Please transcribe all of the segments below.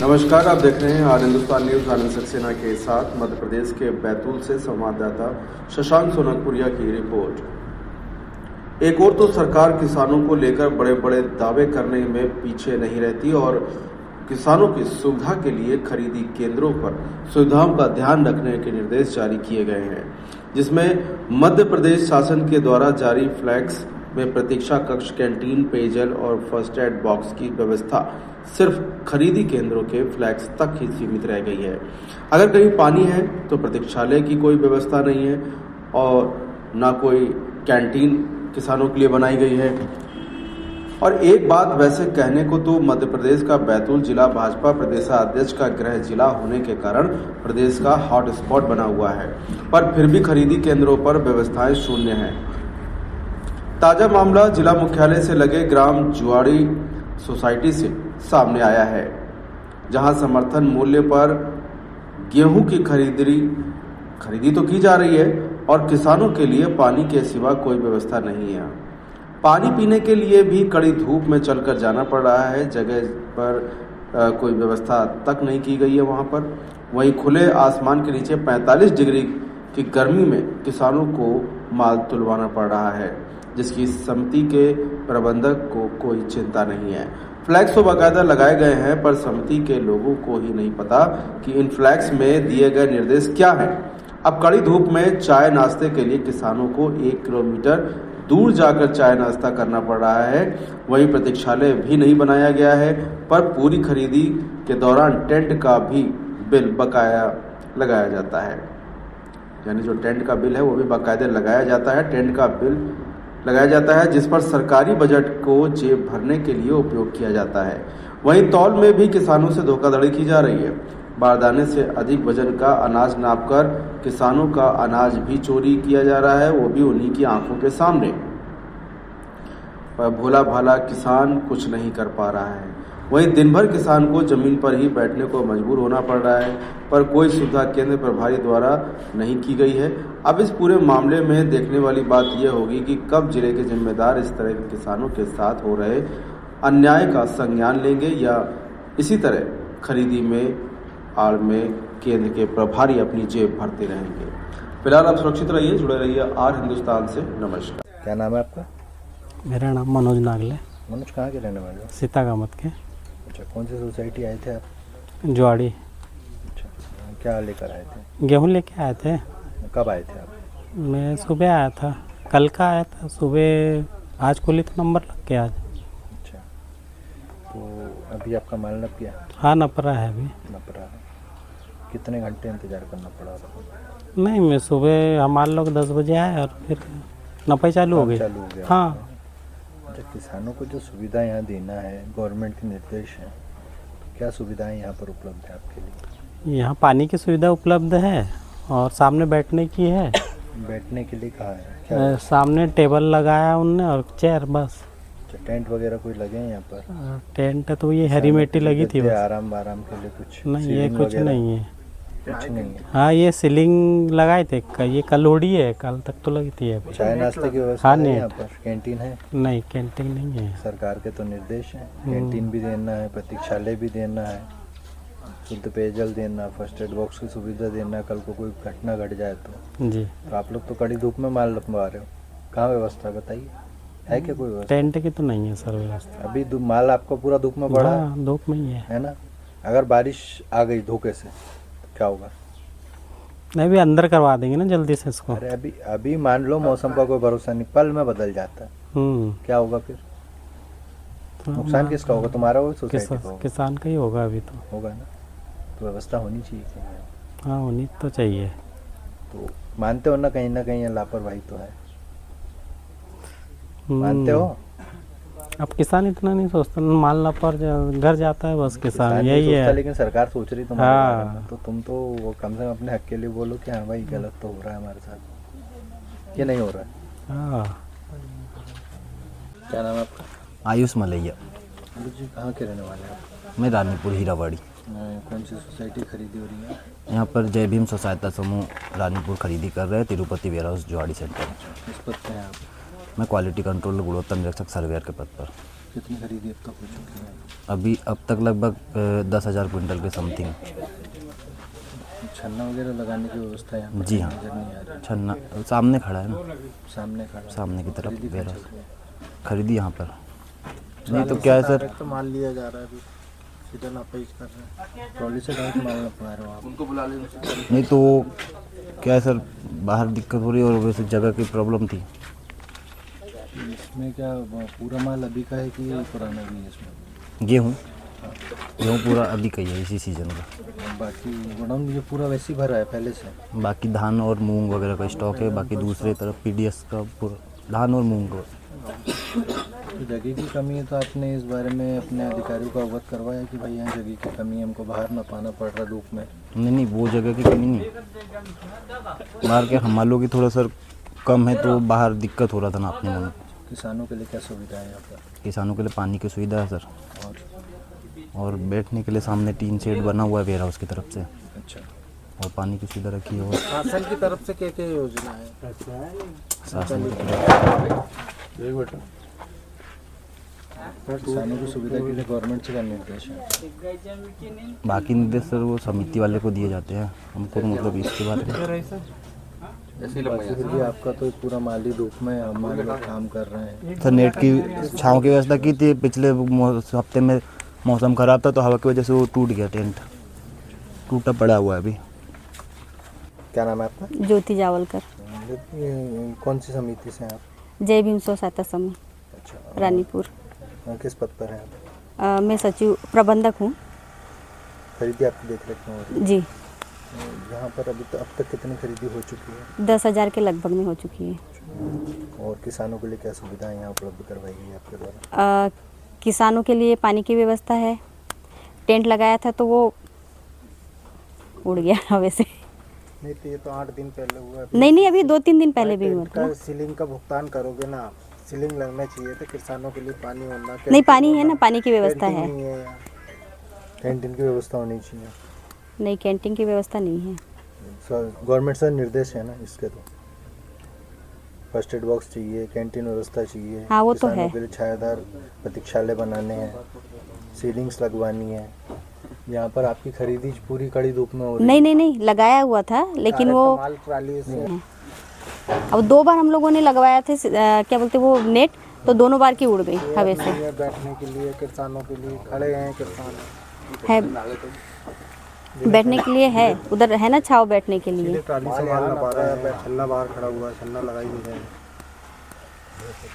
नमस्कार, आप देख रहे हैं आज हिंदुस्तान न्यूज। आनंद सक्सेना के साथ मध्य प्रदेश के बैतूल से संवाददाता शशांक सोनकपुरिया की रिपोर्ट। एक और तो सरकार किसानों को लेकर बड़े बड़े दावे करने में पीछे नहीं रहती और किसानों की सुविधा के लिए खरीदी केंद्रों पर सुविधाओं का ध्यान रखने के निर्देश जारी किए गए हैं, जिसमें मध्य प्रदेश शासन के द्वारा जारी फ्लैक्स में प्रतीक्षा कक्ष, कैंटीन, पेयजल और फर्स्ट एड बॉक्स की व्यवस्था सिर्फ खरीदी केंद्रों के फ्लैक्स तक ही सीमित रह गई है। अगर कहीं पानी है तो प्रतीक्षालय की कोई व्यवस्था नहीं है और ना कोई कैंटीन किसानों के लिए बनाई गई है। और एक बात वैसे कहने को तो मध्य प्रदेश का बैतूल जिला भाजपा प्रदेशाध्यक्ष का गृह जिला होने के कारण प्रदेश का हॉट स्पॉट बना हुआ है, पर फिर भी खरीदी केंद्रों पर व्यवस्थाएं शून्य हैं। ताजा मामला जिला मुख्यालय से लगे ग्राम जुआड़ी सोसाइटी से सामने आया है, जहां समर्थन मूल्य पर गेहूं की खरीदी तो की जा रही है और किसानों के लिए पानी के सिवा कोई व्यवस्था नहीं है। पानी पीने के लिए भी कड़ी धूप में चलकर जाना पड़ रहा है। जगह पर कोई व्यवस्था तक नहीं की गई है वहां पर। वहीं खुले आसमान के नीचे 45 डिग्री की गर्मी में किसानों को माल तुलवाना पड़ रहा है, जिसकी समिति के प्रबंधक को कोई चिंता नहीं है। फ्लैक्स तो बाकायदा लगाए गए हैं, पर समिति के लोगों को ही नहीं पता कि इन फ्लैक्स में दिए गए निर्देश क्या हैं। अब कड़ी धूप में चाय नाश्ते के लिए किसानों को 1 किलोमीटर दूर जाकर चाय नाश्ता करना पड़ रहा है। वहीं प्रतीक्षालय भी नहीं बनाया गया है, पर पूरी खरीदी के दौरान टेंट का भी बिल बकाया लगाया जाता है। यानी जो टेंट का बिल है वो भी बाकायदे लगाया जाता है। टेंट का बिल लगाया जाता है, जिस पर सरकारी बजट को जेब भरने के लिए उपयोग किया जाता है। वहीं तौल में भी किसानों से धोखाधड़ी की जा रही है। बारदाने से अधिक वजन का अनाज नापकर किसानों का अनाज भी चोरी किया जा रहा है, वो भी उन्हीं की आंखों के सामने। पर भोला भाला किसान कुछ नहीं कर पा रहा है। वहीं दिन भर किसान को जमीन पर ही बैठने को मजबूर होना पड़ रहा है, पर कोई सुविधा केंद्र प्रभारी द्वारा नहीं की गई है। अब इस पूरे मामले में देखने वाली बात यह होगी कि कब जिले के जिम्मेदार इस तरह के किसानों के साथ हो रहे अन्याय का संज्ञान लेंगे, या इसी तरह खरीदी में आड़ में केंद्र के प्रभारी अपनी जेब भरते रहेंगे। फिलहाल आप सुरक्षित रहिए, जुड़े रहिए आर हिंदुस्तान से। नमस्कार। क्या नाम है आपका? मेरा नाम मनोज नागले। मनोज कहाँ के रहने वाले हो? सीतागामत के। अच्छा, कौन सी सोसाइटी आए थे आप? जुआड़ी। अच्छा, क्या लेकर आए थे? गेहूं लेके आए थे। कब आए थे आप? मैं सुबह आया था, कल का आया था सुबह। आज खुली तो नंबर लग गया आज। अच्छा, तो अभी आपका माल नप गया? हाँ, नप रहा है अभी। नप रहा है। कितने घंटे इंतजार करना पड़ा आपको? नहीं, मैं सुबह हमारे लोग 10 बजे आए और फिर नपाई चालू हो गई। हाँ। अच्छा, किसानों को जो सुविधा यहाँ देना है, गवर्नमेंट के निर्देश हैं, क्या सुविधाएं यहाँ पर उपलब्ध है आपके लिए? यहाँ पानी की सुविधा उपलब्ध है और सामने बैठने की है। बैठने के लिए कहाँ है? क्या सामने टेबल लगाया उनने और चेयर, बस। अच्छा, टेंट वगैरह कोई लगे हैं यहाँ पर? टेंट तो ये हरी मिट्टी लगी थी। आराम के लिए कुछ नहीं, ये कुछ नहीं है। कुछ नहीं है। हाँ, ये सीलिंग लगाए थे, ये कल उड़ी है, कल तक तो लगी थी अभी। चाय नाश्ते की व्यवस्था हाँ, है नहीं। यहाँ पर? कैंटीन है? नहीं, कैंटीन नहीं है। सरकार के तो निर्देश हैं, कैंटीन भी देना है, प्रतीक्षालय भी देना है, शुद्ध पेयजल देना, फर्स्ट एड बॉक्स की सुविधा देना, कल को कोई घटना घट जाए तो। जी। तो आप लोग तो कड़ी धूप में माल लपवा रहे हो, कहाँ व्यवस्था बताइए? है क्या कोई व्यवस्था? टेंट की तो नहीं है सर व्यवस्था। अभी माल आपका पूरा धूप में पड़ा है? हाँ, धूप में ही है ना? अगर बारिश आ गई धोखे से तो क्या होगा? नहीं, भी अंदर करवा देंगे ना जल्दी से इसको। अरे अभी मान लो मौसम का कोई भरोसा नहीं, पल में बदल जाता है, क्या होगा फिर? तो नुकसान किसका होगा? तुम्हारा होगा, सोसाइटी का होगा? किसान का ही होगा अभी तो। होगा ना? तो व्यवस्था होनी चाहिए। हाँ, होनी तो चाहिए। तो मानते हो ना कहीं लापरवाही तो है? मानते हो? अब किसान इतना नहीं सोचता, माल ना पर घर जाता है बस। किसान यही है। लेकिन सरकार सोच रही तुम्हारे बारे में, तो तुम तो वो कम से कम अपने हक के लिए बोलो कि हाँ भाई गलत तो हो रहा है हमारे साथ, ये नहीं हो रहा है। हाँ। क्या नाम है आपका? आयुष मलैया। जी, कहाँ के रहने वाले हैं? मैं रानीपुर हीरावाड़ी। कौन सी सोसाइटी खरीदी हो रही है? यहाँ पर जय भीम स्व सहायता समूह रानीपुर खरीदी कर रहे हैं, तिरुपति वेयर हाउस जुआड़ी सेंटर। किस पद पे हैं आप? मैं क्वालिटी कंट्रोल गुणवत्ता निरीक्षक सर्वेयर के पद पर। कितनी खरीदी अब तक हो चुकी है? अभी अब तक लगभग 10,000 क्विंटल के समथिंग। छन्ना वगैरह लगाने की व्यवस्था यहाँ पर जी हाँ। नजर नहीं आ रही। छन्ना सामने खड़ा है ना, सामने खड़ा है। सामने की तरफ खरीदी वेयर कहाँ हाउस। चल रही है? खरीदी यहाँ पर नहीं तो क्या है सर, तो माल लिया जा रहा है अभी, सीधा नापाइश कर रहे हैं। ट्रॉली से डायरेक्ट माल नपवा रहे हो आप? उनको बुला ले। नहीं तो क्या है सर, बाहर दिक्कत हो रही है और वैसे जगह की प्रॉब्लम थी। इसमें क्या पूरा माल अभी का है कि पुराना भी है इसमें? गेहूँ पूरा अभी का ही है, इसी सीजन का। बाकी गोडाउन ये पूरा वैसे ही भरा है पहले से? बाकी धान और मूंग वगैरह का स्टॉक है, बाकी दूसरे तरफ पीडीएस का पूरा धान और मूंग का। तो जगह की कमी है, तो आपने इस बारे में अपने अधिकारियों को अवगत करवाया कि भाई यहाँ जगह की कमी है, हमको बाहर न पाना पड़ रहा धूप में? नहीं, वो जगह की कमी नहीं, बाहर के हमालों की थोड़ा सर कम है, तो बाहर दिक्कत हो रहा था ना अपने मन। किसानों के लिए क्या सुविधा है यहाँ पर? किसानों के लिए पानी की सुविधा है सर, और बैठने के लिए सामने टीन शेड बना हुआ है वेयर हाउस की तरफ से। अच्छा, और पानी की सुविधा रखी है। और शासन की तरफ से क्या क्या योजना है? शासन की तरफ किसानों की सुविधा के लिए गवर्नमेंट से क्या निर्देश है? बाकी निर्देश सर वो समिति वाले को दिए जाते हैं, हमको तो मतलब इसके बारे में। फिर भी आपका तो पूरा माली धूप में हमारे लोग काम कर रहे हैं। सर नेट की छाँव की व्यवस्था की थी, पिछले हफ्ते में मौसम ख़राब था तो हवा की वजह से वो टूट गया, टेंट टूटा पड़ा हुआ है अभी। क्या नाम है आपका? ज्योति जावलकर। कौन सी समिति से हैं आप? जय भीम स्व सहायता समूह अच्छा, रानीपुर। किस पद पर हैं आप? मैं सचिव प्रबंधक हूँ। खरीदी आपकी देख रेख में हो रही जी, है यहाँ पर अभी तो अब तक कितनी खरीदी हो चुकी है? 10,000 के लगभग में हो चुकी है। और किसानों के लिए क्या सुविधाएं यहाँ उपलब्ध करवाई गई है आपके द्वारा? किसानों के लिए पानी की व्यवस्था है। टेंट लगाया था तो वो उड़ गया हवा से। नहीं तो ये तो 8 दिन पहले हुआ है। नहीं, अभी 2-3 दिन पहले भी हुआ था। सीलिंग का भुगतान करोगे ना? सीलिंग लगना चाहिए था, किसानों के लिए पानी होना। नहीं, पानी है ना, पानी की व्यवस्था है। कैंटीन की व्यवस्था होनी चाहिए। नहीं, कैंटीन की व्यवस्था नहीं है। गवर्नमेंट से निर्देश है ना इसके, तो फर्स्ट एड बॉक्स चाहिए, कैंटीन व्यवस्था चाहिए। हाँ, वो तो किसानों है। के लिए छायादार प्रतीक्षालय बनाने हैं, सीलिंग्स लगवानी है। यहाँ पर आपकी खरीदी पूरी कड़ी धूप में हो रही है। नहीं, लगाया हुआ था, लेकिन वो माल ट्राली से अब 2 बार हम लोगों ने लगवाया थे, क्या बोलते वो नेट, तो दोनों बार की उड़ गई हवा से। बैठने के लिए किसानों के लिए खड़े हैं किसान है, बैठने के लिए है, उधर है ना छाव बैठने के लिए। ट्राली से माल ना पा रहा है, छन्ना बाहर खड़ा हुआ है, छन्ना लगाई नहीं है।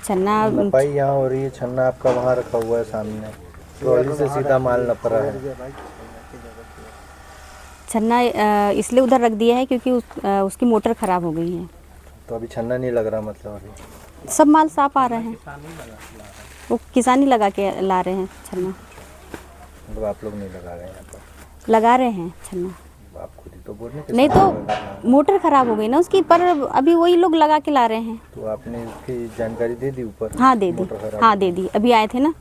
छन्ना नपाई यहाँ हो रही है, छन्ना आपका वहाँ रखा हुआ है सामने, ट्रॉली से सीधा माल नप रहा है। छन्ना इसलिए उधर रख दिया है क्योंकि उसकी मोटर खराब हो गई है। तो अभी छन्ना नहीं लग रहा मतलब अभी? सब माल साफ आ रहे हैं, वो किसानी लगा के ला रहे हैं छन्ना। मतलब आप लोग नहीं लगा रहे हैं यहाँ पर? लगा रहे हैं छन्ना। आप खुद ही तो बोल रहे हैं नहीं किसान तो लगा। मोटर खराब हो गई ना उसकी, पर अभी वही लोग लगा के ला रहे हैं। तो आपने इसकी जानकारी दे दी ऊपर? हाँ, दे दी। मोटर खराब हाँ, दे दी, अभी आए थे ना,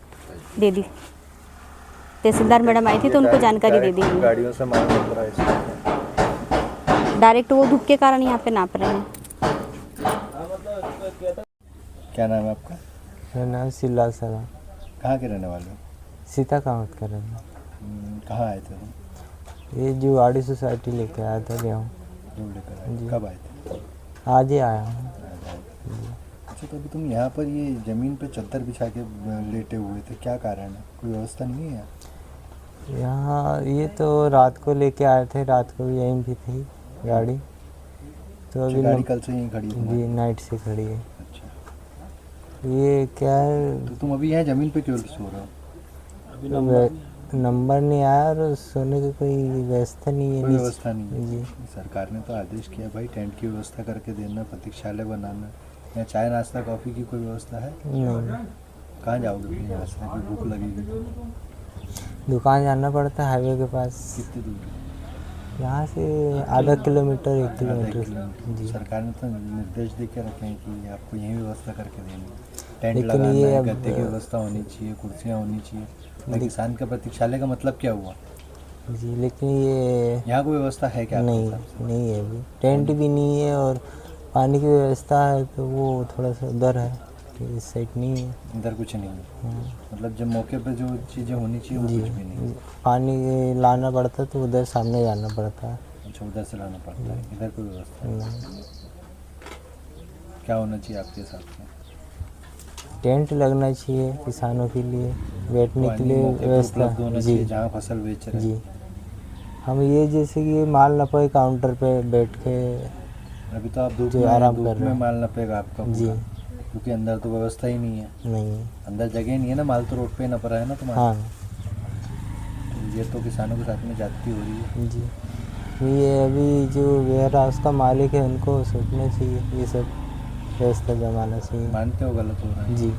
दे दी। तहसीलदार मैडम आई थी तो उनको जानकारी दे दी। गाड़ियों से माल नप रहा है इसमें? डायरेक्ट वो धूप के कारण यहाँ पे नाप रहे हैं। क्या नाम है आपका? मेरा नाम शिवलाल सर। कहाँ के रहने वाले हो? सीता कामत कर रहे हैं। कहाँ आए थे तुम? ये जो आड़ी सोसाइटी लेके आया था गेहूँ, दूर लेकर आए थे? कब आए थे? आज ही आया हूँ। अच्छा, तो अभी तुम यहाँ पर ये ज़मीन पे चद्दर बिछा के लेटे हुए थे, क्या कारण है? कोई व्यवस्था नहीं है यहाँ? ये तो रात को लेके आए थे, रात को भी यहीं भी थी गाड़ी, तो अभी गाड़ी कल से यहीं खड़ी है? जी, नाइट से खड़ी है। अच्छा, ये क्या है, तो तुम अभी यहाँ ज़मीन पे क्यों सो रहे हो? नंबर नहीं आया और सोने की कोई व्यवस्था नहीं है। कोई व्यवस्था नहीं है? जी, सरकार ने तो आदेश किया भाई टेंट की व्यवस्था करके देना, प्रतीक्षालय बनाना। यहाँ चाय नाश्ता कॉफ़ी की कोई व्यवस्था है? नहीं। कहाँ जाओगे फिर यहाँ से? कोई भूख लगेगी? दुकान जाना पड़ता है हाईवे के पास। कितनी दूर है? यहाँ से आधा किलोमीटर, 1 आधा किलोमीटर। किलोमीटर। जी, सरकार ने तो निर्देश दे के रखे हैं कि आपको यही व्यवस्था करके देनी है, टेंट लेकिन लगाना ये है, अब- गद्दे की व्यवस्था होनी चाहिए, कुर्सियाँ होनी चाहिए। तो किसान का प्रतीक्षालय का मतलब क्या हुआ? जी, लेकिन ये यहाँ कोई व्यवस्था है क्या? नहीं, नहीं है अभी। टेंट भी नहीं है और पानी की व्यवस्था है तो वो थोड़ा सा उधर है। इस साइड नहीं है। इधर कुछ नहीं है। हाँ, मतलब जब मौके पे जो चीज़ें होनी चाहिए वो जी कुछ भी नहीं है। पानी लाना पड़ता है तो उधर सामने जाना पड़ता है। अच्छा, उधर से लाना पड़ता है, इधर कोई व्यवस्था नहीं। नहीं। क्या होना चाहिए आपके हिसाब से? टेंट लगना चाहिए किसानों के लिए, बैठने के पानी लिए मौके पे व्यवस्था। उपलब्ध होना जी चाहिए जहाँ फसल बेच रहे जी हैं। हम ये जैसे कि माल न पाए काउंटर पे बैठ के अभी तो आप धूप जो में आराम धूप कर रहे में हैं। माल न पेगा आपका जी पूरा, क्योंकि अंदर तो व्यवस्था ही नहीं है। नहीं है। अंदर जगह ही नहीं है ना, माल तो रोड पे ही न पड़ा है ना तुम्हारा। हाँ तो ये तो किसानों के साथ में जाती हो रही है। जी ये अभी जो वेयर हाउस का मालिक है उनको सोचना चाहिए, ये सब व्यवस्था जमाना चाहिए। मानते हो गलत हो रहा है? जी